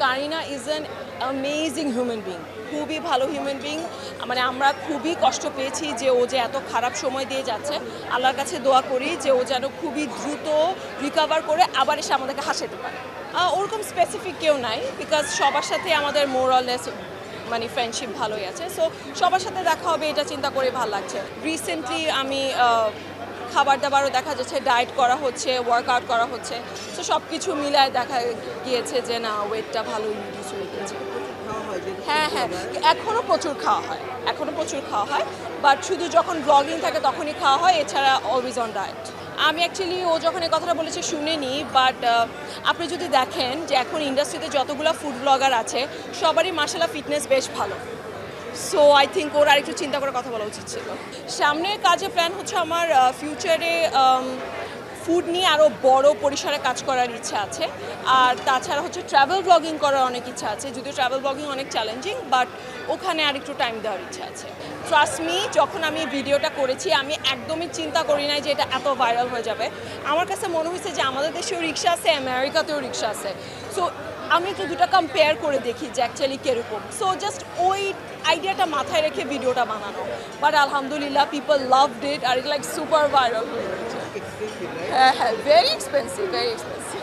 Kareena is an amazing human being, খুবই ভালো human being. মানে আমরা খুবই কষ্ট পেয়েছি যে ও যে এত খারাপ সময় দিয়ে যাচ্ছে। আল্লাহর কাছে দোয়া করি যে ও যেন খুবই দ্রুত রিকভার করে আবার এসে আমাদেরকে হাসাতে পারে। ওরকম স্পেসিফিক কেউ নাই, বিকজ সবার সাথে আমাদের মোরাললেস মানে ফ্রেন্ডশিপ ভালোই আছে। সো সবার সাথে দেখা হবে এটা চিন্তা করে ভালো লাগছে। রিসেন্টলি আমি খাবার দাবারও দেখা যাচ্ছে ডায়েট করা হচ্ছে, ওয়ার্কআউট করা হচ্ছে। সো সব কিছু মিলায় দেখা গিয়েছে যে না, ওয়েটটা ভালোই রিডিউস হয়ে গেছে। হ্যাঁ হ্যাঁ, এখনও প্রচুর খাওয়া হয়, বাট শুধু যখন ব্লগিং থাকে তখনই খাওয়া হয়, এছাড়া অলওয়েজ অন ডায়েট। আমি অ্যাকচুয়ালি ও যখন এই কথাটা বলেছে শুনিনি, বাট আপনি যদি দেখেন যে এখন ইন্ডাস্ট্রিতে যতগুলো ফুড ব্লগার আছে সবারই মাশাআল্লাহ ফিটনেস বেশ ভালো। সো আই থিঙ্ক ওর আরেকটু চিন্তা করে কথা বলা উচিত ছিল। সামনের কাজে প্ল্যান হচ্ছে আমার ফিউচারে ফুড নিয়ে আরও বড় পরিসরে কাজ করার ইচ্ছা আছে। আর তাছাড়া হচ্ছে ট্রাভেল ব্লগিং করার অনেক ইচ্ছা আছে, যদিও ট্রাভেল ব্লগিং অনেক চ্যালেঞ্জিং, বাট ওখানে আরেকটু টাইম দেওয়ার ইচ্ছা আছে। ট্রাস্ট মি, যখন আমি ভিডিওটা করেছি আমি একদমই চিন্তা করি নাই যে এটা এত ভাইরাল হয়ে যাবে। আমার কাছে মনে হয়েছে যে আমাদের দেশেও রিক্সা আছে, আমেরিকাতেও রিক্সা আছে। সো আমি একটু দুটো কম্পেয়ার করে দেখি যে অ্যাকচুয়ালি কীরকম। সো জাস্ট ওই আইডিয়াটা মাথায় রেখে ভিডিওটা বানানো। বাট আলহামদুলিল্লাহ পিপল লাভড ইট, আর ইট লাইক সুপার ভাইরাল হয়ে গেছে। হ্যাঁ হ্যাঁ, ভেরি এক্সপেন্সিভ, ভেরি এক্সপেন্সিভ।